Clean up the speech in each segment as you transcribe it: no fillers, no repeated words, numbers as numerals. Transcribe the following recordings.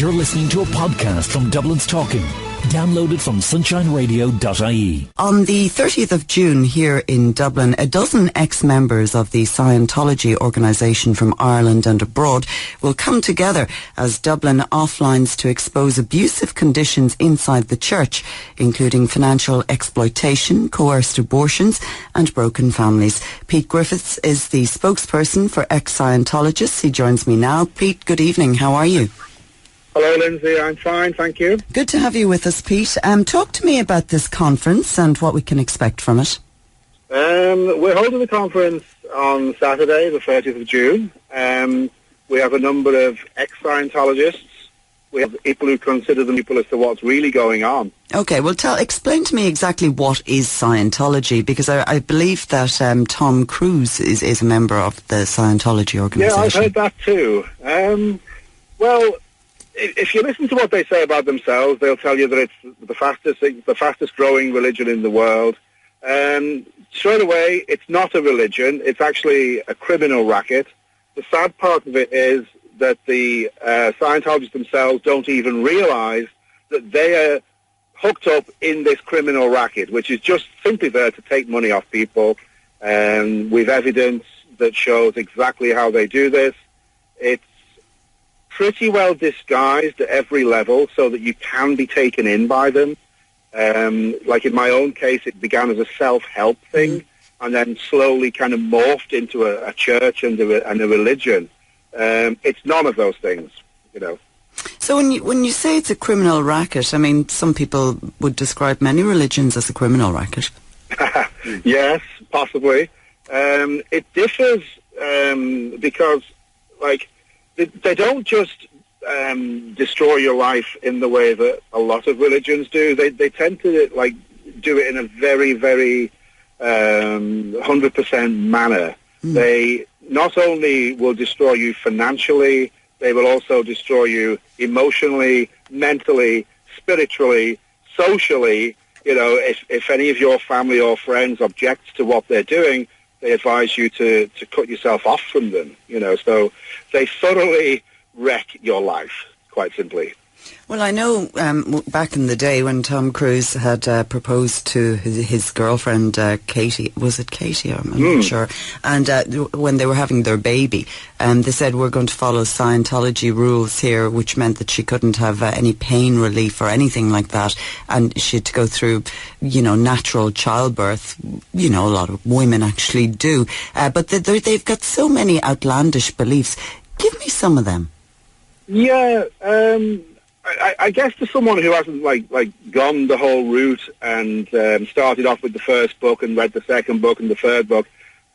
You're listening to a podcast from Dublin's Talking. Downloaded from sunshineradio.ie. On the 30th of June here in Dublin, a dozen ex-members of the Scientology organisation from Ireland and abroad will come together as Dublin offlines to expose abusive conditions inside the church, including financial exploitation, coerced abortions and broken families. Pete Griffiths is the spokesperson for ex-Scientologists. He joins me now. Pete, good evening. How are you? Hello, Lynsey. I'm fine, thank you. Good to have you with us, Pete. Talk to me about this conference and what we can expect from it. We're holding the conference on Saturday, the 30th of June. We have a number of ex-Scientologists. We have people who consider them people as to what's really going on. Okay, well, explain to me exactly what is Scientology, because I believe that Tom Cruise is a member of the Scientology organisation. Yeah, I've heard that too. Well, if you listen to what they say about themselves, they'll tell you that it's the fastest growing religion in the world. Straight away, it's not a religion. It's actually a criminal racket. The sad part of it is that the Scientologists themselves don't even realize that they are hooked up in this criminal racket, which is just simply there to take money off people. With evidence that shows exactly how they do this. It's pretty well disguised at every level so that you can be taken in by them. Like in my own case, it began as a self-help thing and then slowly kind of morphed into a church and a religion. It's none of those things, you know. So when you say it's a criminal racket, I mean, some people would describe many religions as a criminal racket. Yes, possibly. It differs because, like, they don't just destroy your life in the way that a lot of religions do. They tend to do it in a very, very 100% manner. They not only will destroy you financially, they will also destroy you emotionally, mentally, spiritually, socially. You know, if any of your family or friends object to what they're doing, they advise you to cut yourself off from them, you know. So they thoroughly wreck your life, quite simply. Well, I know back in the day when Tom Cruise had proposed to his girlfriend, Katie, was it Katie? I'm not sure. And when they were having their baby, they said, we're going to follow Scientology rules here, which meant that she couldn't have any pain relief or anything like that. And she had to go through, you know, natural childbirth. You know, a lot of women actually do. But they've got so many outlandish beliefs. Give me some of them. Yeah, I guess to someone who hasn't like gone the whole route and started off with the first book and read the second book and the third book,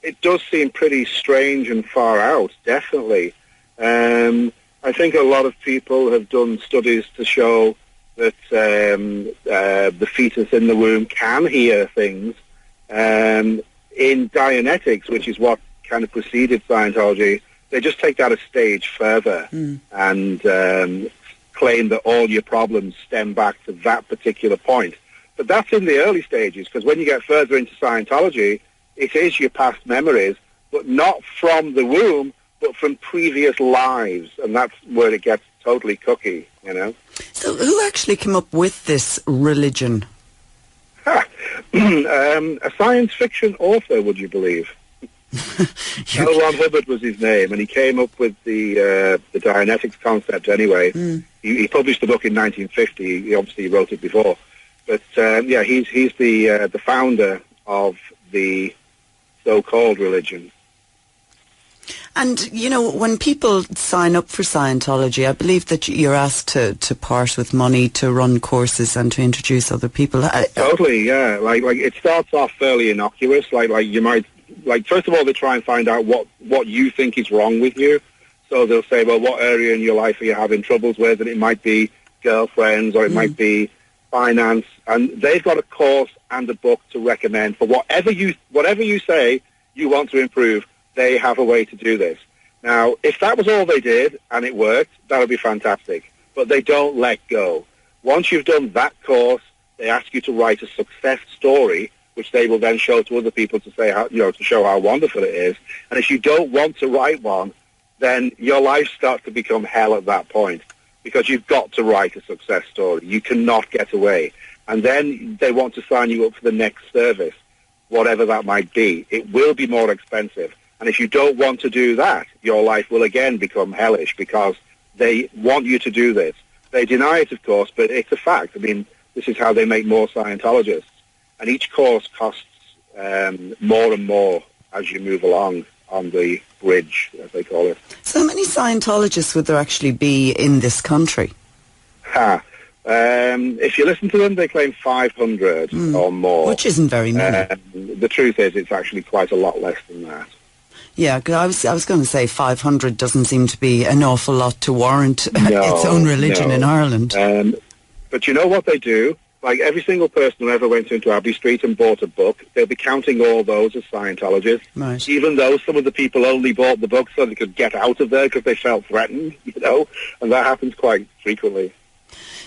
it does seem pretty strange and far out, definitely. I think a lot of people have done studies to show that the fetus in the womb can hear things. In Dianetics, which is what kind of preceded Scientology, they just take that a stage further and claim that all your problems stem back to that particular point. But that's in the early stages, because when you get further into Scientology, it is your past memories, but not from the womb, but from previous lives, and that's where it gets totally cookie, you know. So who actually came up with this religion? A science fiction author, would you believe? L. Ron Hubbard was his name, and he came up with the Dianetics concept anyway. He published the book in 1950. He obviously wrote it before. But, yeah, he's the founder of the so-called religion. And, you know, when people sign up for Scientology, I believe that you're asked to part with money to run courses and to introduce other people. Totally, yeah. Like it starts off fairly innocuous. Like you might... first of all, they try and find out what you think is wrong with you. So they'll say, well, what area in your life are you having troubles with? And it might be girlfriends or it might be finance. And they've got a course and a book to recommend for whatever you say you want to improve. They have a way to do this. Now, if that was all they did and it worked, that would be fantastic. But they don't let go. Once you've done that course, they ask you to write a success story, which they will then show to other people to say how, to show how wonderful it is. And if you don't want to write one, then your life starts to become hell at that point, because you've got to write a success story. You cannot get away. And then they want to sign you up for the next service, whatever that might be. It will be more expensive. And if you don't want to do that, your life will again become hellish because they want you to do this. They deny it, of course, but it's a fact. I mean, this is how they make more Scientologists. And each course costs more and more as you move along on the bridge, as they call it. So how many Scientologists would there actually be in this country? If you listen to them, they claim 500 or more. Which isn't very many. The truth is it's actually quite a lot less than that. Yeah, 'cause I was going to say 500 doesn't seem to be an awful lot to warrant its own religion in Ireland. But you know what they do? Like every single person who ever went into Abbey Street and bought a book, they'll be counting all those as Scientologists. Right. Even though some of the people only bought the book so they could get out of there because they felt threatened, and that happens quite frequently.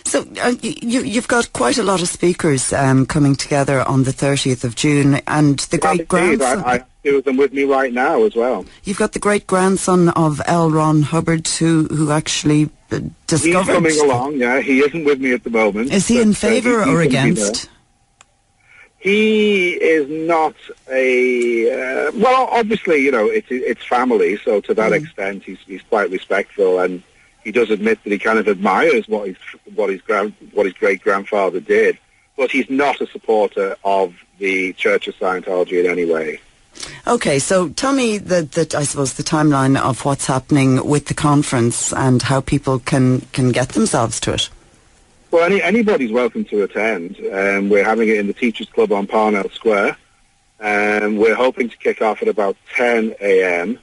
So you've got quite a lot of speakers coming together on the 30th of June, and the great-grandson... I have two of them with me right now as well. You've got the great-grandson of L. Ron Hubbard, who actually discovered... He's coming along, yeah. He isn't with me at the moment. Is he in favour or against? He is not a... well, obviously, it's family, so to that extent he's quite respectful, and he does admit that he kind of admires what his great-grandfather did, but he's not a supporter of the Church of Scientology in any way. Okay, so tell me that I suppose the timeline of what's happening with the conference and how people can get themselves to it. Well, anybody's welcome to attend. We're having it in the Teachers Club on Parnell Square. We're hoping to kick off at about 10 a.m.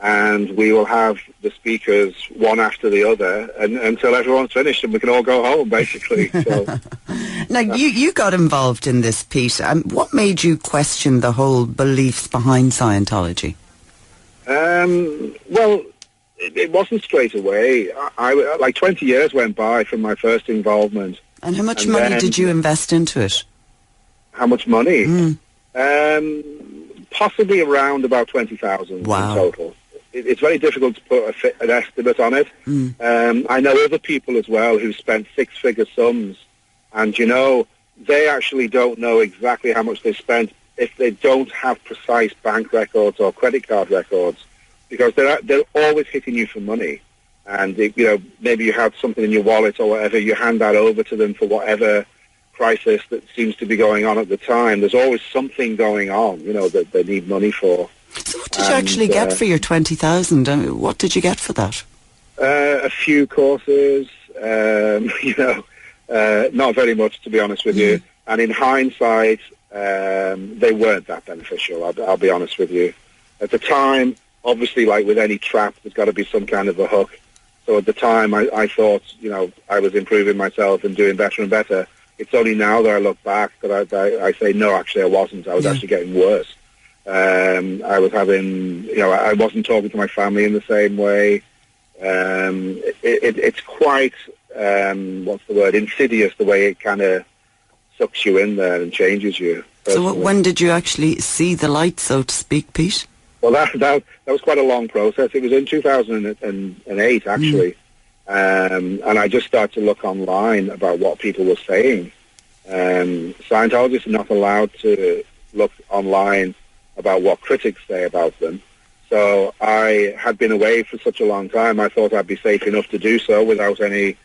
and we will have the speakers one after the other until everyone's finished and we can all go home, basically. So. Now, you got involved in this, Pete. What made you question the whole beliefs behind Scientology? Well, it wasn't straight away. Like 20 years went by from my first involvement. And how much money did you invest into it? How much money? Possibly around about 20,000 in total. It's very difficult to put an estimate on it. I know other people as well who spent six-figure sums, and they actually don't know exactly how much they spent if they don't have precise bank records or credit card records, because they're always hitting you for money. And maybe you have something in your wallet or whatever, you hand that over to them for whatever crisis that seems to be going on at the time. There's always something going on, that they need money for. So what did you actually get for your 20,000? What did you get for that? A few courses, not very much, to be honest with you. And in hindsight, they weren't that beneficial, I'll be honest with you. At the time, obviously, like with any trap, there's got to be some kind of a hook. So at the time, I thought, I was improving myself and doing better and better. It's only now that I look back that I say, no, actually I wasn't. I was actually getting worse. I was having, I wasn't talking to my family in the same way. It's quite, insidious, the way it kind of sucks you in there and changes you. Personally. So when did you actually see the light, so to speak, Pete? Well, that was quite a long process. It was in 2008, actually. And I just started to look online about what people were saying. Scientologists are not allowed to look online about what critics say about them. So I had been away for such a long time, I thought I'd be safe enough to do so without any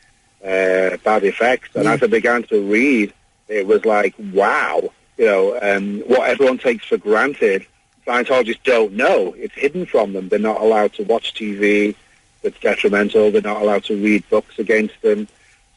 bad effects. And as I began to read, it was like, wow, what everyone takes for granted, Scientologists don't know. It's hidden from them. They're not allowed to watch TV that's detrimental. They're not allowed to read books against them.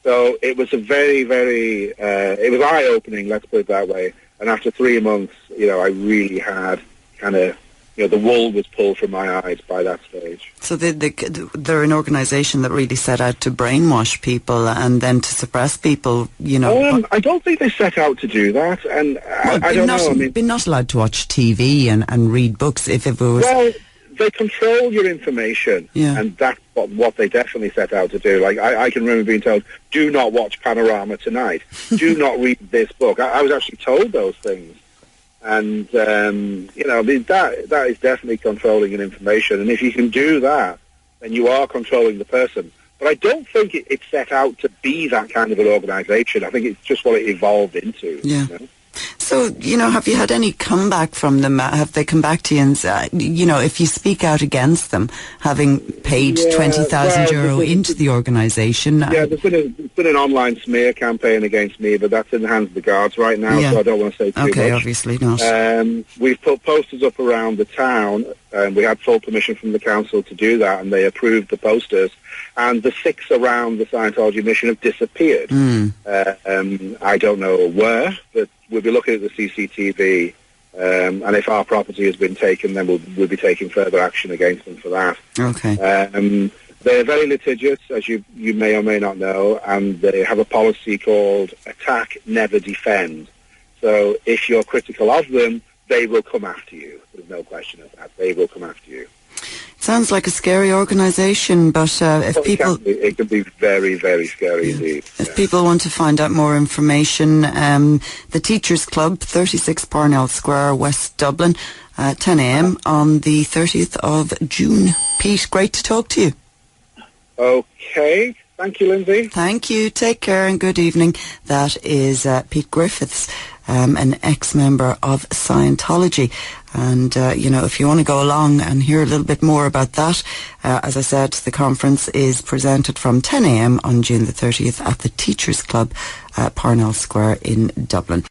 So it was a very, very, it was eye-opening, let's put it that way. And after 3 months, I really had kind of, the wool was pulled from my eyes by that stage. So they're an organisation that really set out to brainwash people and then to suppress people, I don't think they set out to do that, and I don't know. They're not allowed to watch TV and read books if it was... Well, they control your information, and that's what they definitely set out to do. Like, I can remember being told, do not watch Panorama tonight. Do not read this book. I was actually told those things. And, that is definitely controlling your information. And if you can do that, then you are controlling the person. But I don't think it's set out to be that kind of an organisation. I think it's just what it evolved into. Yeah. You know? So, have you had any comeback from them? Have they come back to you and said, if you speak out against them, having paid €20,000 into the organisation? Yeah, there's been an online smear campaign against me, but that's in the hands of the guards right now, so I don't want to say too much. Okay, obviously not. We've put posters up around the town, and we had full permission from the council to do that, and they approved the posters. And the 6 around the Scientology mission have disappeared. I don't know where, but we'll be looking at the CCTV, and if our property has been taken, then we'll be taking further action against them for that. Okay. They're very litigious, as you may or may not know, and they have a policy called attack, never defend. So if you're critical of them, they will come after you. There's no question of that. They will come after you. Sounds like a scary organisation, but if people... It can be very, very scary indeed. If people want to find out more information, the Teachers Club, 36 Parnell Square, West Dublin, 10 a.m. on the 30th of June. Pete, great to talk to you. Okay. Thank you, Lynsey. Thank you. Take care and good evening. That is Pete Griffiths, an ex-member of Scientology. And, if you want to go along and hear a little bit more about that, as I said, the conference is presented from 10 a.m. on June the 30th at the Teachers Club, Parnell Square in Dublin.